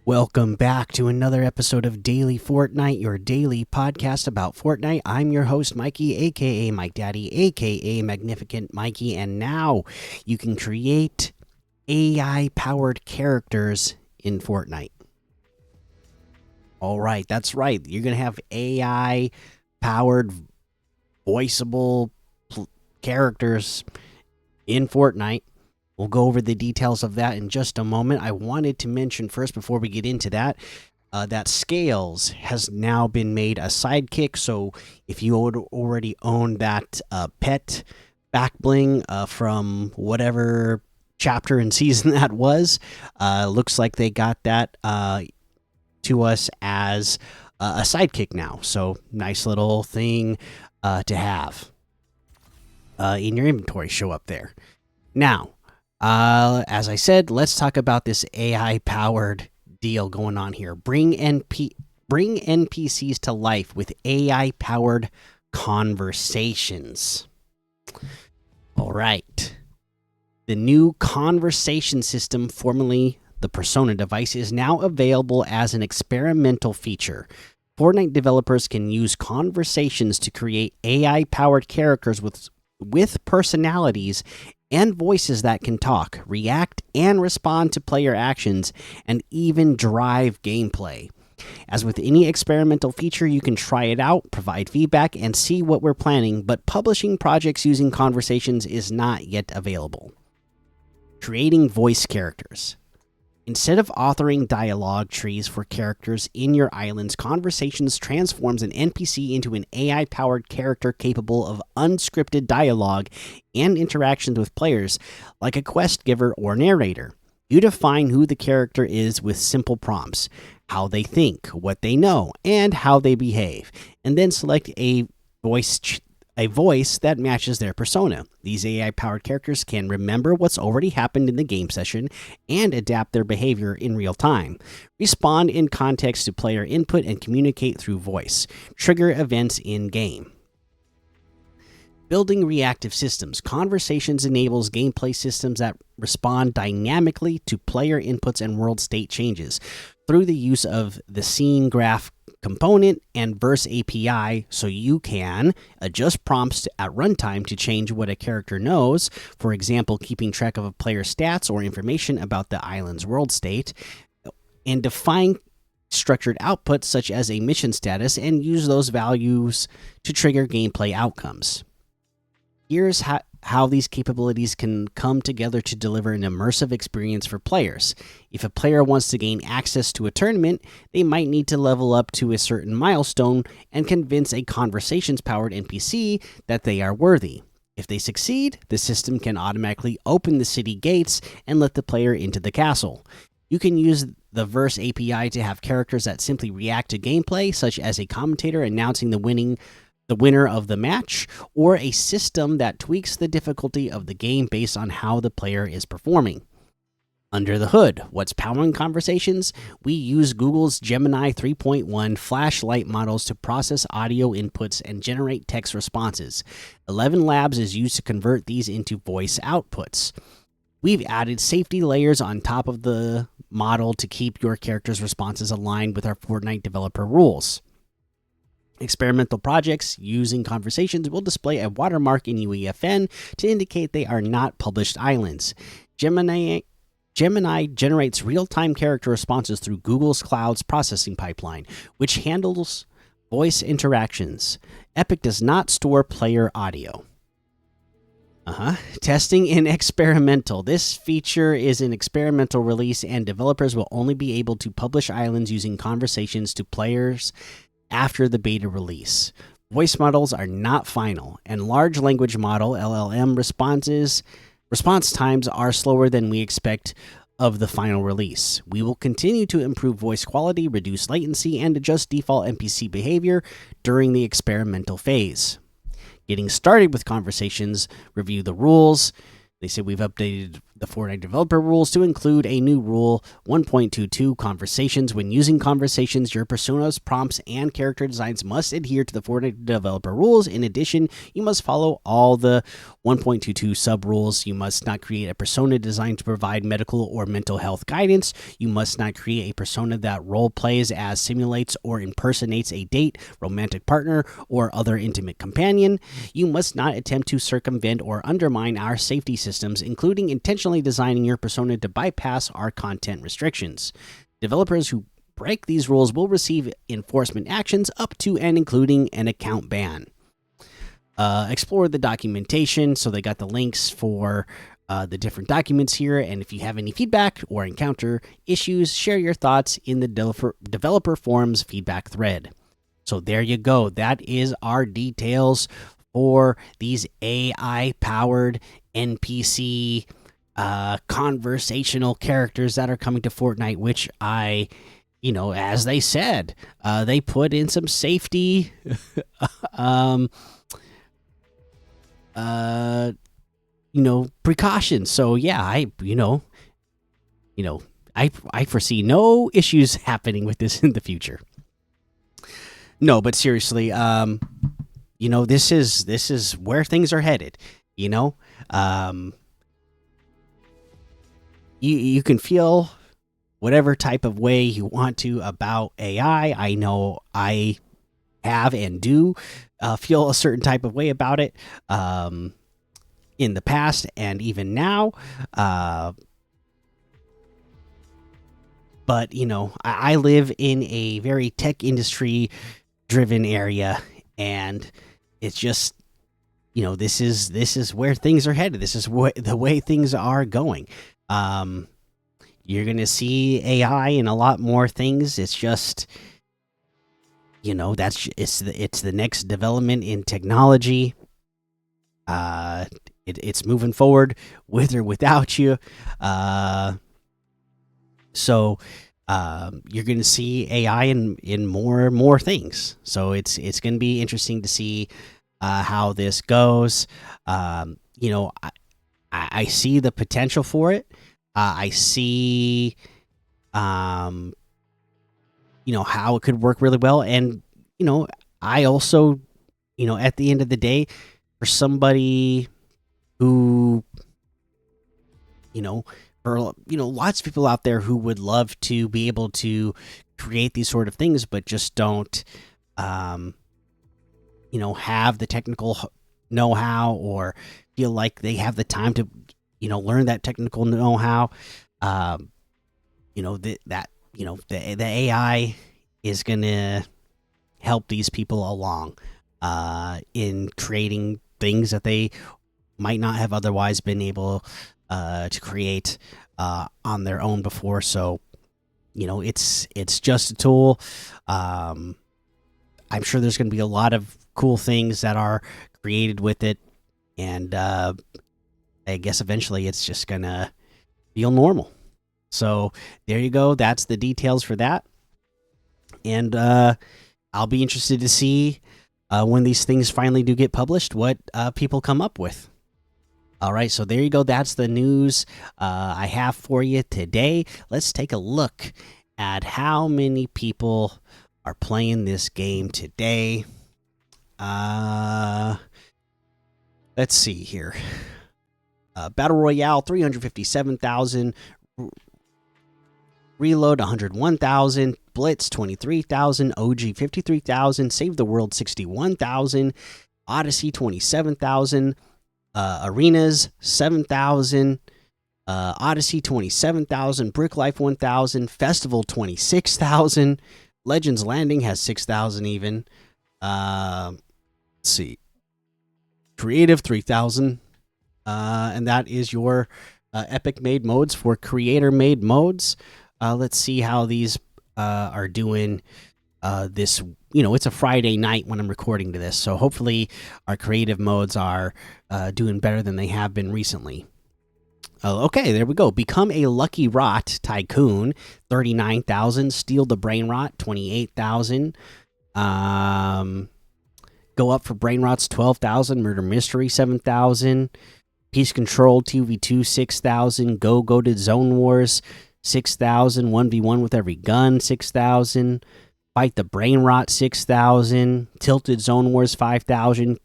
Welcome back to another episode of Daily Fortnite, your daily podcast about Fortnite. I'm your host, Mikey, aka Mike Daddy, aka Magnificent Mikey, and now you can create AI powered characters in Fortnite. All right, that's right. You're going to have AI powered voiceable characters in Fortnite. We'll go over the details of that in just a moment. I wanted to mention first, before we get into that, that Scales has now been made a sidekick. So if you already own that pet back bling from whatever chapter and season that was, looks like they got that to us as a sidekick now. So nice little thing to have in your inventory, show up there. Now, as I said, let's talk about this AI powered deal going on here. Bring NPCs to life with AI powered conversations. All right. The new conversation system, formerly the Persona device, is now available as an experimental feature. Fortnite developers can use conversations to create AI powered characters with personalities and voices that can talk, react, and respond to player actions, and even drive gameplay. As with any experimental feature, you can try it out, provide feedback, and see what we're planning, but publishing projects using conversations is not yet available. Creating voice characters. Instead of authoring dialogue trees for characters in your islands, Conversations transforms an NPC into an AI-powered character capable of unscripted dialogue and interactions with players, like a quest giver or narrator. You define who the character is with simple prompts, how they think, what they know, and how they behave, and then select a voice that matches their persona. These AI-powered characters can remember what's already happened in the game session and adapt their behavior in real time, respond in context to player input, and communicate through voice, trigger events in-game. Building reactive systems. Conversations enables gameplay systems that respond dynamically to player inputs and world state changes through the use of the scene graph component and verse API, so you can adjust prompts at runtime to change what a character knows, for example, keeping track of a player's stats or information about the island's world state, and define structured outputs such as a mission status and use those values to trigger gameplay outcomes. Here's how these capabilities can come together to deliver an immersive experience for players. If a player wants to gain access to a tournament, they might need to level up to a certain milestone and convince a conversations-powered NPC that they are worthy. If they succeed, the system can automatically open the city gates and let the player into the castle. You can use the Verse API to have characters that simply react to gameplay, such as a commentator announcing the winner of the match, or a system that tweaks the difficulty of the game based on how the player is performing. Under the hood, what's powering Conversations? We use Google's Gemini 3.1 flashlight models to process audio inputs and generate text responses. 11 Labs is used to convert these into voice outputs. We've added safety layers on top of the model to keep your character's responses aligned with our Fortnite developer rules. Experimental projects using Conversations will display a watermark in UEFN to indicate they are not published islands. Gemini generates real-time character responses through Google's Cloud's processing pipeline, which handles voice interactions. Epic does not store player audio. Testing in experimental. This feature is an experimental release, and developers will only be able to publish islands using Conversations to players after the beta release. Voice models are not final, and large language model (LLM) response times are slower than we expect of the final release. We will continue to improve voice quality, reduce latency, and adjust default NPC behavior during the experimental phase. Getting started with Conversations, review the rules. They say we've updated the Fortnite developer rules to include a new rule 1.22 conversations. When using conversations, your personas, prompts, and character designs must adhere to the Fortnite developer rules. In addition, you must follow all the 1.22 sub rules. You must not create a persona designed to provide medical or mental health guidance. You must not create a persona that role plays as, simulates, or impersonates a date, romantic partner, or other intimate companion. You must not attempt to circumvent or undermine our safety systems, including intentionally designing your persona to bypass our content restrictions. Developers who break these rules will receive enforcement actions up to and including an account ban. Explore the documentation. So they got the links for the different documents here. And if you have any feedback or encounter issues, share your thoughts in the developer forums feedback thread. So there you go. That is our details for these AI-powered NPC conversational characters that are coming to Fortnite, which as they said, they put in some safety precautions. So yeah, I foresee no issues happening with this in the future. No, but seriously, this is where things are headed. You can feel whatever type of way you want to about AI. I know I have and do feel a certain type of way about it in the past and even now. But I live in a very tech industry driven area, and it's just this is where things are headed. This is the way things are going. You're gonna see AI in a lot more things. It's just it's the next development in technology. It's moving forward with or without you. So you're going to see AI in more and more things. So it's going to be interesting to see how this goes. I see the potential for it. I see how it could work really well. And I also at the end of the day, for somebody who for lots of people out there who would love to be able to create these sort of things, but just don't have the technical know-how, or feel like they have the time to learn that technical know-how. The AI is gonna help these people along in creating things that they might not have otherwise been able to create on their own before. So it's just a tool. I'm sure there's going to be a lot of cool things that are created with it, and I guess eventually it's just gonna feel normal. So there you go. That's the details for that, and I'll be interested to see when these things finally do get published, what people come up with. All right, so there you go. That's the news I have for you today. Let's take a look at how many people are playing this game today. Let's see here. Battle Royale, 357,000. Reload, 101,000. Blitz, 23,000. OG, 53,000. Save the World, 61,000. Odyssey, 27,000. Arenas, 7,000. Odyssey, 27,000. Brick Life, 1,000. Festival, 26,000. Legends Landing has 6,000 even. Let's see. Creative, 3,000. And that is your Epic made modes for creator made modes. Let's see how these are doing this. It's a Friday night when I'm recording to this, so hopefully our creative modes are doing better than they have been recently. Okay, there we go. Become a Lucky Rot Tycoon, 39,000. Steal the Brain Rot, 28,000. Go up for Brain Rots, 12,000. Murder Mystery, 7,000. Peace Control 2v2 6,000. Go Goated Zone Wars 6,000. 1v1 with every gun 6,000. Fight the Brain Rot 6,000. Tilted Zone Wars 5,000.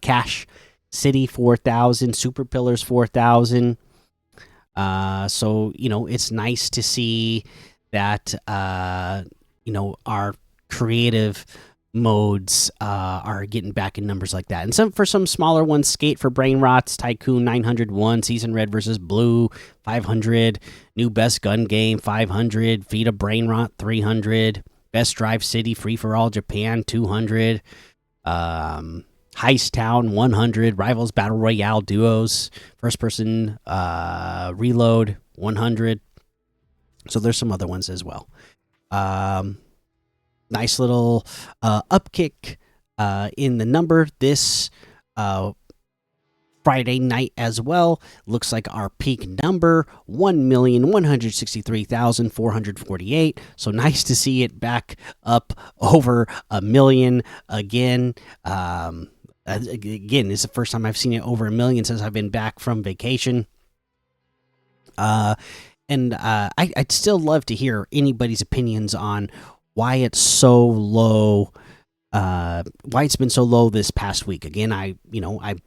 Cash City 4,000. Super Pillars 4,000. So it's nice to see that our creative modes are getting back in numbers like that. And for some smaller ones, Skate for Brain Rots, Tycoon 901, Season Red versus Blue 500, New Best Gun Game 500, Feed a Brain Rot 300, Best Drive City Free for All Japan 200, Heist Town 100, Rivals Battle Royale Duos, First Person Reload 100. So there's some other ones as well. Nice little upkick in the number this Friday night as well. Looks like our peak number 1,163,448. So nice to see it back up over a million again. Again, this is the first time I've seen it over a million since I've been back from vacation. And I'd still love to hear anybody's opinions on why it's so low, why it's been so low this past week. Again, I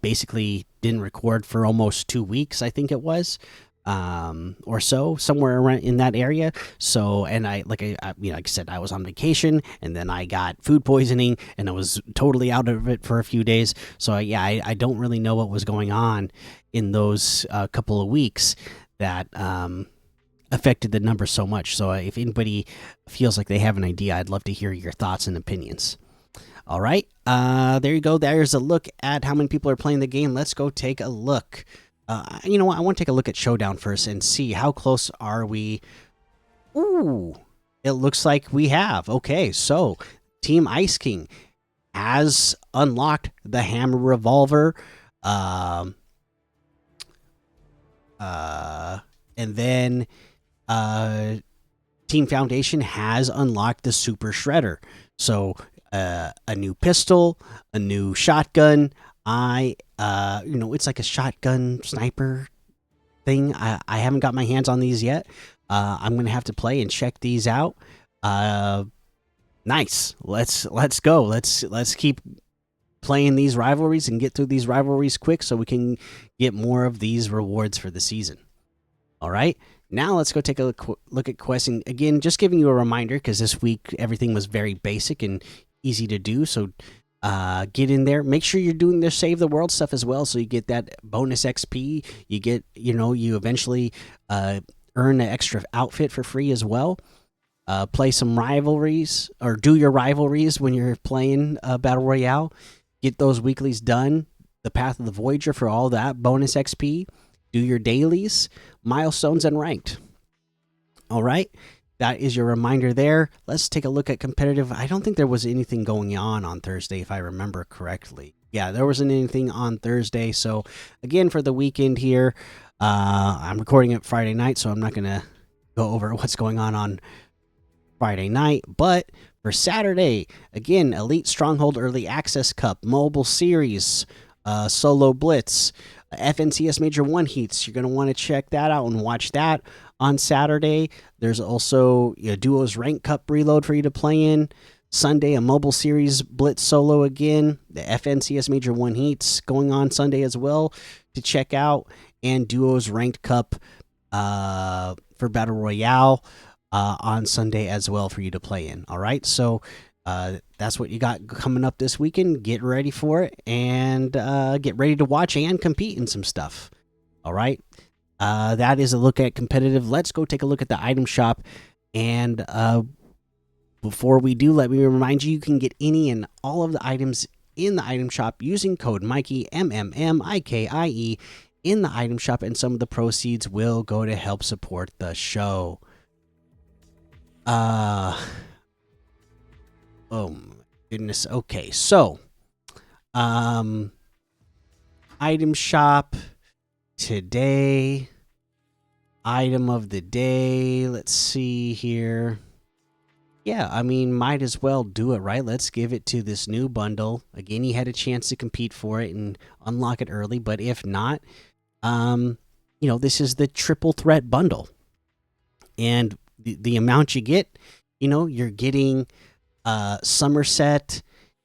basically didn't record for almost 2 weeks, I think it was, or so, somewhere around in that area. So, and like I said, I was on vacation, and then I got food poisoning, and I was totally out of it for a few days. So I don't really know what was going on in those couple of weeks that affected the number so much. So if anybody feels like they have an idea, I'd love to hear your thoughts and opinions. All right, there you go. There's a look at how many people are playing the game. Let's go take a look. You know what? I want to take a look at Showdown first and see how close are we. Ooh, it looks like we have. Okay, so Team Ice King has unlocked the Hammer Revolver. And then Team Foundation has unlocked the Super Shredder. So a new pistol, a new shotgun. It's like a shotgun sniper thing. I haven't got my hands on these yet. I'm gonna have to play and check these out. Nice. Let's go. Let's keep playing these rivalries and get through these rivalries quick so we can get more of these rewards for the season. All right. Now let's go take a look at quests. And again, just giving you a reminder because this week everything was very basic and easy to do. So get in there. Make sure you're doing their Save the World stuff as well, so you get that bonus XP. You get, you eventually earn an extra outfit for free as well. Play some rivalries or do your rivalries when you're playing Battle Royale. Get those weeklies done. The Path of the Voyager for all that bonus XP. Do your dailies, milestones, and ranked. All right. That is your reminder there. Let's take a look at competitive. I don't think there was anything going on Thursday, if I remember correctly. Yeah, there wasn't anything on Thursday. So, again, for the weekend here, I'm recording it Friday night, so I'm not going to go over what's going on Friday night. But for Saturday, again, Elite Stronghold Early Access Cup, Mobile Series, Solo Blitz, FNCS Major 1 heats. You're going to want to check that out and watch that on Saturday. There's also a Duos Rank Cup reload for you to play in. Sunday, a Mobile Series Blitz Solo again. The FNCS Major 1 heats going on Sunday as well to check out. And Duos Ranked Cup for Battle Royale on Sunday as well for you to play in. All right, so that's what you got coming up this weekend. Get ready for it and get ready to watch and compete in some stuff. All right, that is a look at competitive. Let's go take a look at the item shop. And before we do, let me remind you, you can get any and all of the items in the item shop using code Mikey, MMMIKIE, in the item shop, and some of the proceeds will go to help support the show. Oh my goodness. Okay, so item shop today. Item of the day. Let's see here. Yeah, I mean, might as well do it, right? Let's give it to this new bundle. Again, you had a chance to compete for it and unlock it early, but if not, This is the triple threat bundle, and the amount you get, you're getting Somerset,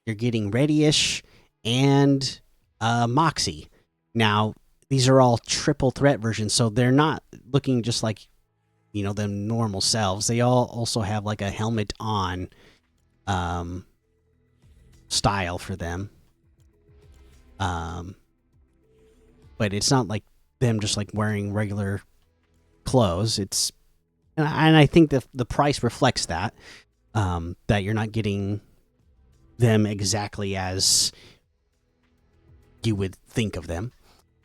you're getting Reddish, and Moxie. Now, these are all triple threat versions, so they're not looking just like the normal selves. They all also have like a helmet on style for them. But it's not like them just like wearing regular clothes. And I think the price reflects that that you're not getting them exactly as you would think of them.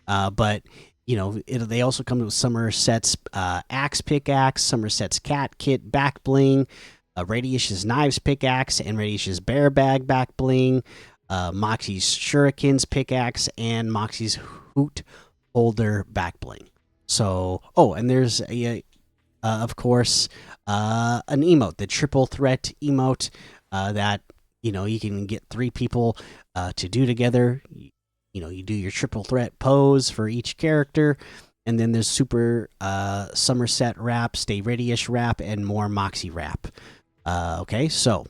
But they also come with Somerset's axe pickaxe, Somerset's cat kit back bling, Radish's knives pickaxe, and Radish's bear bag back bling, Moxie's shurikens pickaxe, and Moxie's hoot holder back bling. So, and there's of course, an emote, the triple threat emote that you can get 3 people to do together. You do your triple threat pose for each character, and then there's super Somerset wrap, Stay Ready-ish wrap, and more Moxie wrap. Okay, so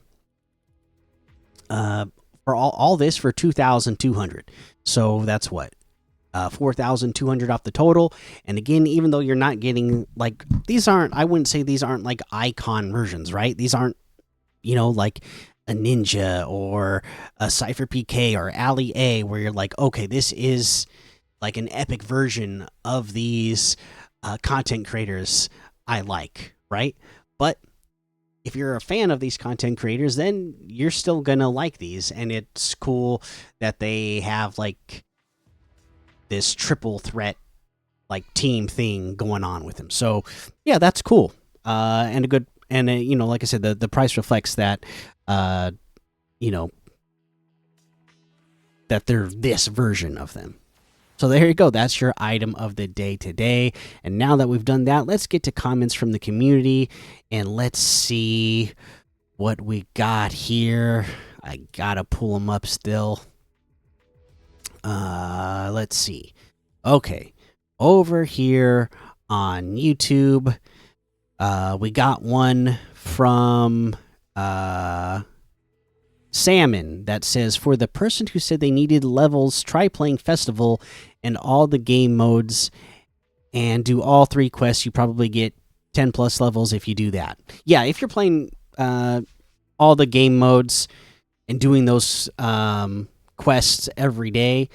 for all this for 2,200. So that's what 4,200 off the total. And again, even though you're not getting like I wouldn't say these aren't like icon versions, right? These aren't like a Ninja or a Cypher PK or Ali A, where you're like, okay, this is like an epic version of these content creators I like, right? But if you're a fan of these content creators, then you're still gonna like these, and it's cool that they have like this triple threat like team thing going on with them. So yeah, that's cool. And a good, and like I said, the price reflects that. That they're this version of them. So there you go. That's your item of the day today. And now that we've done that, let's get to comments from the community and let's see what we got here. I gotta pull them up still. Let's see. Okay, over here on YouTube, we got one from Salmon that says, for the person who said they needed levels, try playing Festival and all the game modes and do all 3 quests. You probably get 10 plus levels if you do that. Yeah, if you're playing all the game modes and doing those quests every day,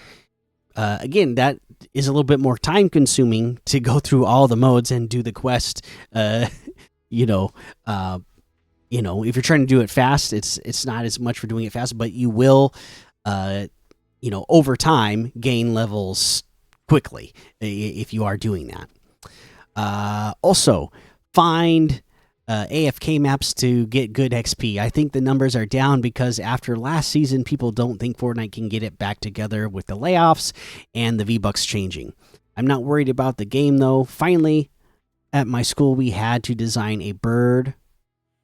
again, that is a little bit more time consuming to go through all the modes and do the quest. If you're trying to do it fast, it's not as much for doing it fast, but you will, over time gain levels quickly if you are doing that. Also, find AFK maps to get good XP. I think the numbers are down because after last season, people don't think Fortnite can get it back together with the layoffs and the V-Bucks changing. I'm not worried about the game, though. Finally, at my school, we had to design a bird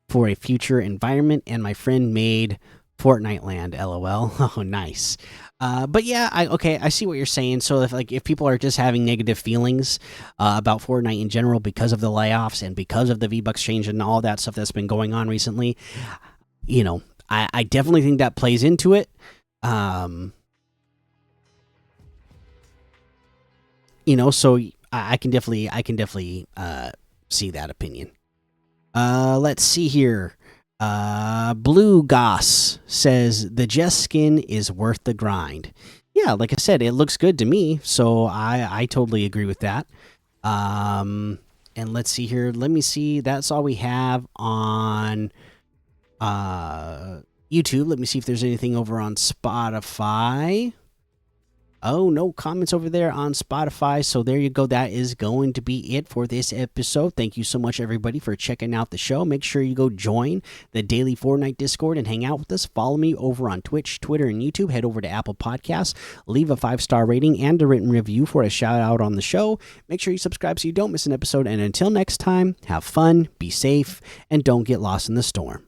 for a future environment, and my friend made Fortnite land. LOL. Oh, nice. But yeah, I see what you're saying. So if people are just having negative feelings about Fortnite in general because of the layoffs and because of the V-Bucks change and all that stuff that's been going on recently, I definitely think that plays into it. So I can definitely see that opinion. Let's see here. Blue Goss says the Jess skin is worth the grind. Yeah, like I said, it looks good to me, so I totally agree with that. And let's see here. Let me see. That's all we have on YouTube. Let me see if there's anything over on Spotify. Oh, no comments over there on Spotify. So there you go. That is going to be it for this episode. Thank you so much, everybody, for checking out the show. Make sure you go join the Daily Fortnite Discord and hang out with us. Follow me over on Twitch, Twitter, and YouTube. Head over to Apple Podcasts. Leave a 5-star rating and a written review for a shout out on the show. Make sure you subscribe so you don't miss an episode. And until next time, have fun, be safe, and don't get lost in the storm.